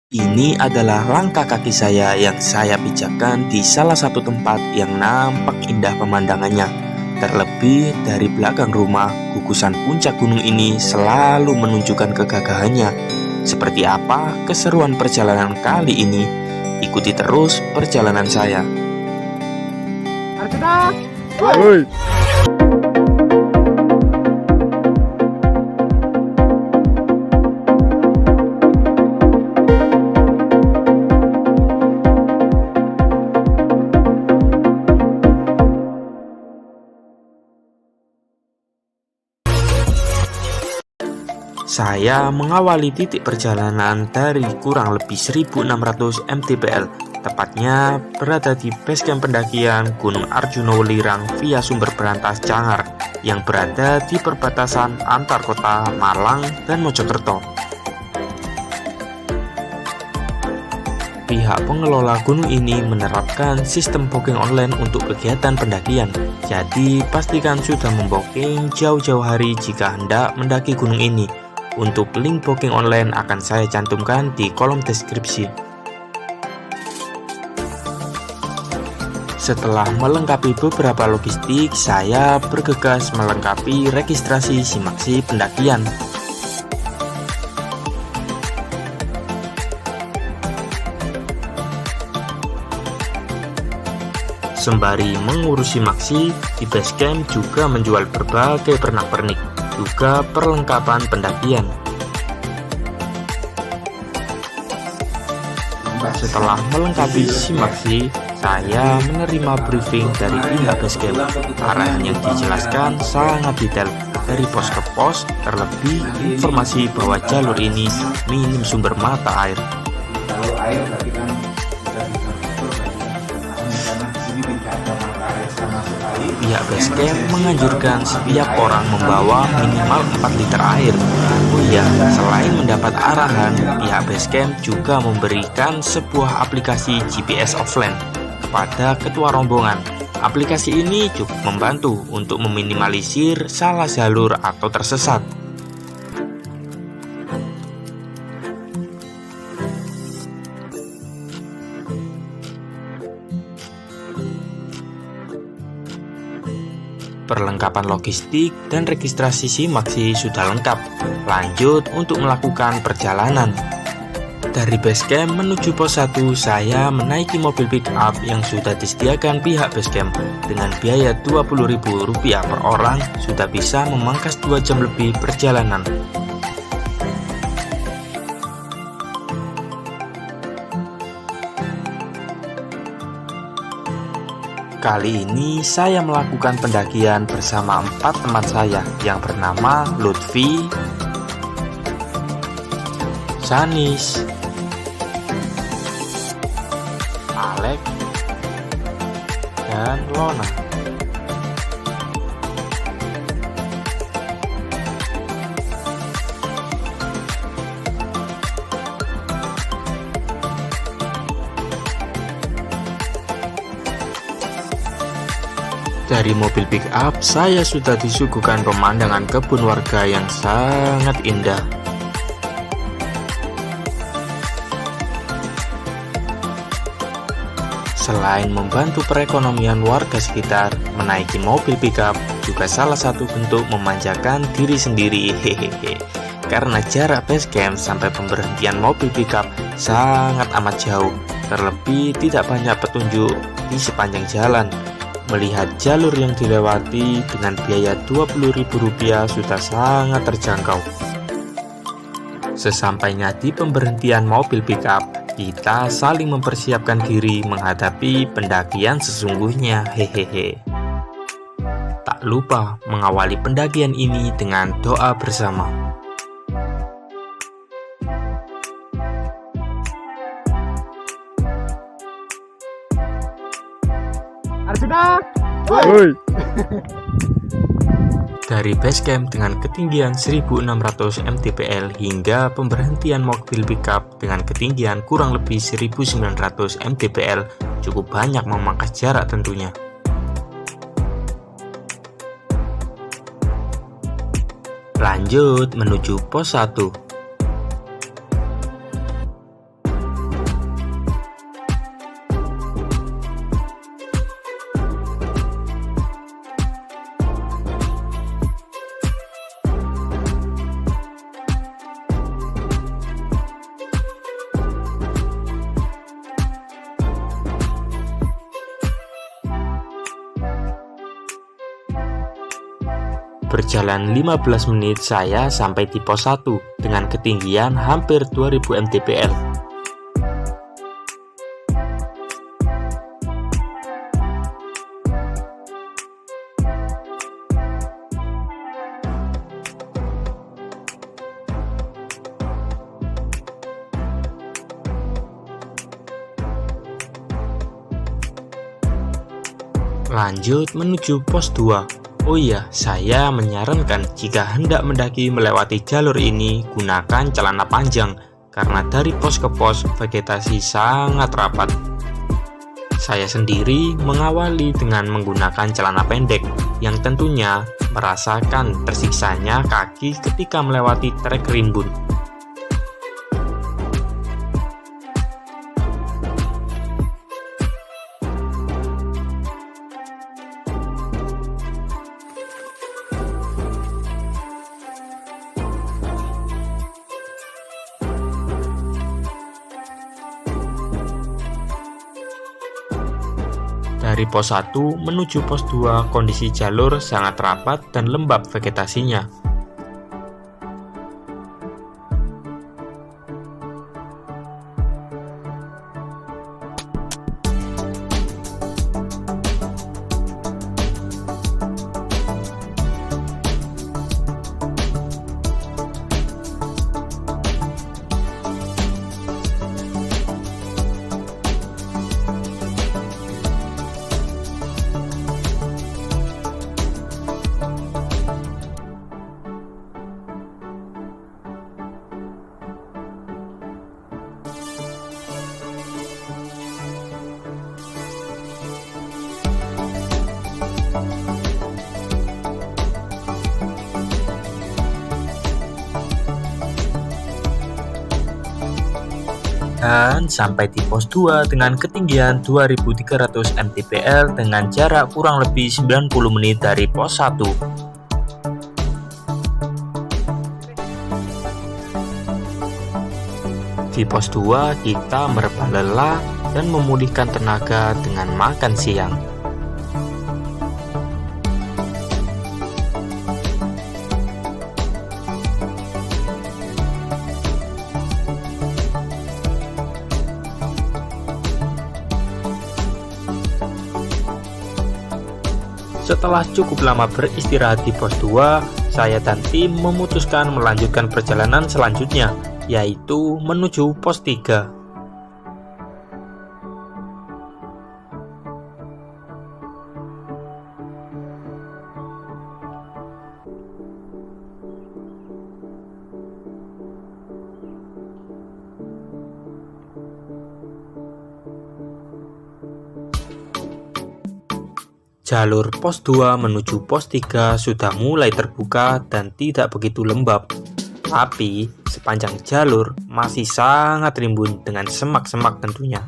Ini adalah langkah kaki saya yang saya pijakkan di salah satu tempat yang nampak indah pemandangannya. Terlebih dari belakang rumah, gugusan puncak gunung ini selalu menunjukkan kegagahannya. Seperti apa keseruan perjalanan kali ini? Ikuti terus perjalanan saya. Arjuna, Woi. Saya mengawali titik perjalanan dari kurang lebih 1600 mdpl, tepatnya berada di basecamp pendakian Gunung Arjuna Welirang via Sumber Brantas Cangar yang berada di perbatasan antar kota Malang dan Mojokerto. Pihak pengelola gunung ini menerapkan sistem booking online untuk kegiatan pendakian. Jadi pastikan sudah membooking jauh-jauh hari jika hendak mendaki gunung ini. Untuk link booking online akan saya cantumkan di kolom deskripsi. Setelah melengkapi beberapa logistik, saya bergegas melengkapi registrasi simaksi pendakian. Sembari mengurus simaksi, di basecamp juga menjual berbagai pernak-pernik, juga perlengkapan pendakian. Setelah melengkapi simaksi, saya menerima briefing dari pihak basecamp. Arahan yang dijelaskan sangat detail dari pos ke pos, terlebih informasi bahwa jalur ini minim sumber mata air. kalau air berarti kan kita bisa ukur karena di sini tidak ada mata air sama sekali. Pihak basecamp menganjurkan setiap orang membawa minimal 4 liter air. Oh iya, selain mendapat arahan, pihak basecamp juga memberikan sebuah aplikasi GPS offline kepada ketua rombongan. Aplikasi ini cukup membantu untuk meminimalisir salah jalur atau tersesat. Perlengkapan logistik dan registrasi simaksi sudah lengkap. Lanjut untuk melakukan perjalanan. Dari basecamp menuju pos 1, saya menaiki mobil pick up yang sudah disediakan pihak basecamp. Dengan biaya Rp20.000 per orang, sudah bisa memangkas 2 jam lebih perjalanan. Kali ini saya melakukan pendakian bersama 4 teman saya yang bernama Lutfi, Sanis, Alek, dan Lona. Dari mobil pick up, saya sudah disuguhkan pemandangan kebun warga yang sangat indah. Selain membantu perekonomian warga sekitar, menaiki mobil pick up juga salah satu bentuk memanjakan diri sendiri. Hehehe. Karena jarak basecamp sampai pemberhentian mobil pick up sangat amat jauh, terlebih tidak banyak petunjuk di sepanjang jalan. Melihat jalur yang dilewati dengan biaya Rp20.000 sudah sangat terjangkau. Sesampainya di pemberhentian mobil pickup, kita saling mempersiapkan diri menghadapi pendakian sesungguhnya. Hehehe. Tak lupa mengawali pendakian ini dengan doa bersama. Arjuna, Woi. Dari basecamp dengan ketinggian 1600 mdpl hingga pemberhentian mobil pickup dengan ketinggian kurang lebih 1900 mdpl cukup banyak memangkas jarak tentunya. Lanjut menuju pos 1. Berjalan 15 menit saya sampai di pos 1 dengan ketinggian hampir 2000 mdpl. Lanjut menuju pos 2. Oh iya, saya menyarankan jika hendak mendaki melewati jalur ini, gunakan celana panjang, karena dari pos ke pos vegetasi sangat rapat. Saya sendiri mengawali dengan menggunakan celana pendek, yang tentunya merasakan tersiksanya kaki ketika melewati trek rimbun. Dari pos 1 menuju pos 2, kondisi jalur sangat rapat dan lembab vegetasinya. Dan sampai di pos 2 dengan ketinggian 2300 mdpl dengan jarak kurang lebih 90 menit dari pos 1. Di pos 2 kita merebah lelah dan memulihkan tenaga dengan makan siang. Setelah cukup lama beristirahat di pos 2, saya dan tim memutuskan melanjutkan perjalanan selanjutnya, yaitu menuju pos 3. Jalur pos 2 menuju pos 3 sudah mulai terbuka dan tidak begitu lembab. Tapi sepanjang jalur masih sangat rimbun dengan semak-semak tentunya.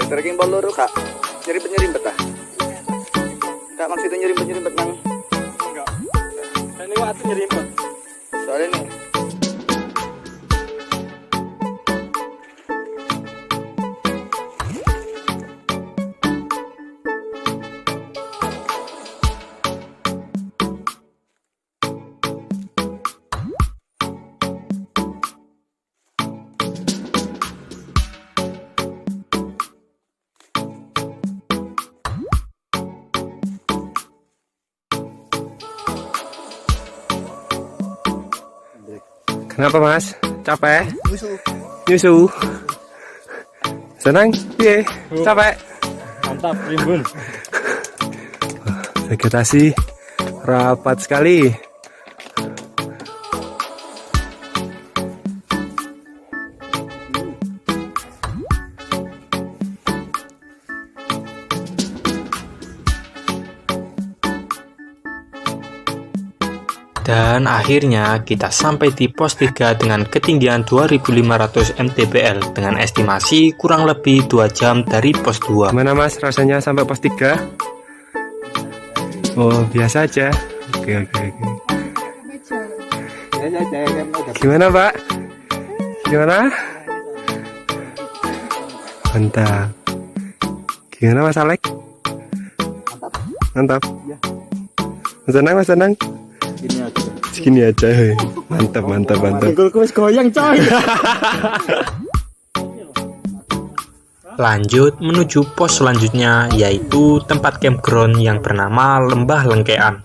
Trekking bal loro kak, nyerimpet ah. Kak maksudnya nyerimpet nang? Enggak. Ini waktu nyerimpet. Soalnya nih. Kenapa mas? Capek? Nyusu. Senang? Iya. Capek? Mantap, rimbun. Vegetasi rapat sekali. Dan akhirnya kita sampai di pos 3 dengan ketinggian 2500 mdpl dengan estimasi kurang lebih 2 jam dari pos 2. Gimana Mas rasanya sampai pos 3? Oh biasa aja. Oke. Gimana Pak? Gimana? Mantap. Gimana Mas Alek? Mantap. Mas senang? Segini aja. Mantap. goyang coy. Lanjut menuju pos selanjutnya, yaitu tempat campground yang bernama Lembah Lengkean.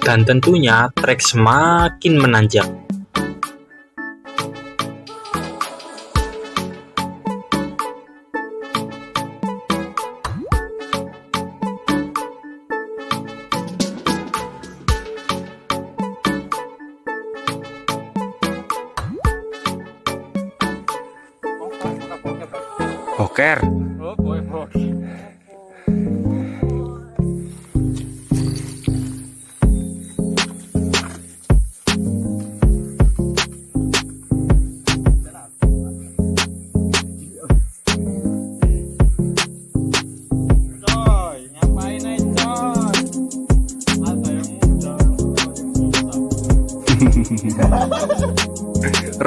Dan tentunya trek semakin menanjak. Boker.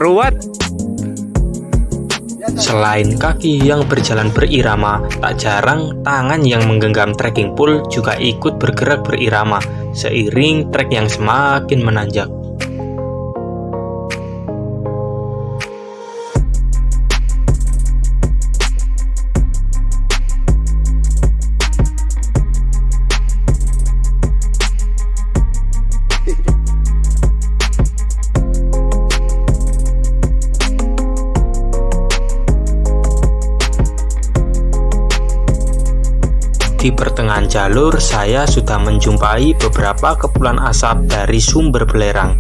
Ruwet. Selain kaki yang berjalan berirama, tak jarang tangan yang menggenggam trekking pole juga ikut bergerak berirama seiring trek yang semakin menanjak. Di pertengahan jalur, saya sudah menjumpai beberapa kepulan asap dari sumber belerang.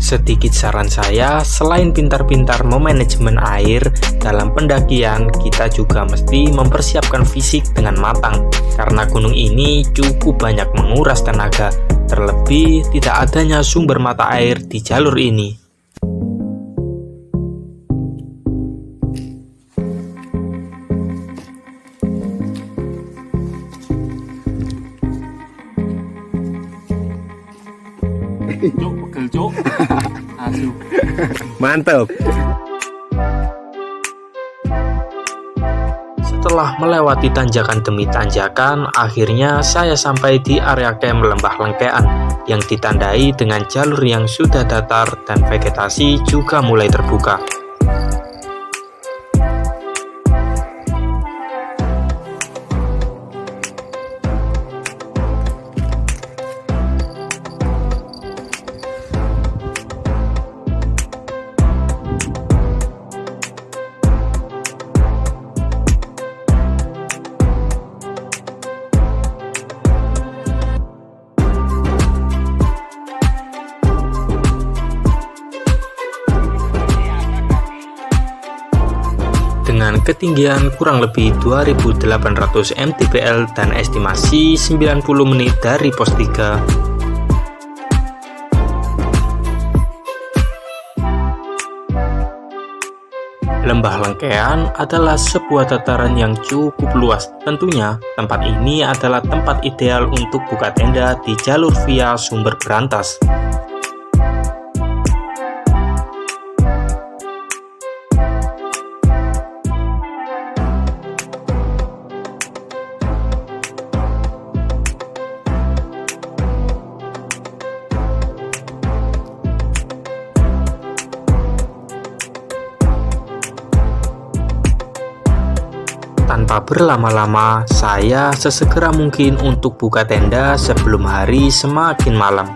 Sedikit saran saya, selain pintar-pintar memanajemen air dalam pendakian, kita juga mesti mempersiapkan fisik dengan matang, karena gunung ini cukup banyak menguras tenaga, terlebih tidak adanya sumber mata air di jalur ini. Mantap. Setelah melewati tanjakan demi tanjakan, akhirnya saya sampai di area camp Lembah Lengkean yang ditandai dengan jalur yang sudah datar dan vegetasi juga mulai terbuka. Dengan ketinggian kurang lebih 2800 mdpl dan estimasi 90 menit dari pos 3. Lembah Lengkean adalah sebuah dataran yang cukup luas. Tentunya, tempat ini adalah tempat ideal untuk buka tenda di jalur via Sumber Berantas. Tanpa berlama-lama, saya sesegera mungkin untuk buka tenda sebelum hari semakin malam.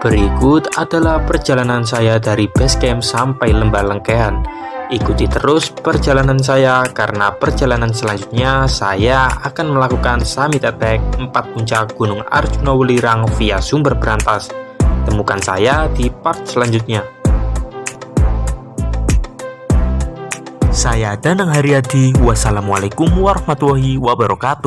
Berikut adalah perjalanan saya dari base camp sampai Lembah Lengkehan. Ikuti terus perjalanan saya karena perjalanan selanjutnya saya akan melakukan summit attack 4 puncak Gunung Arjuna Welirang via sumber berantas. Temukan saya di part selanjutnya. Saya Danang Haryadi. Wassalamualaikum warahmatullahi wabarakatuh.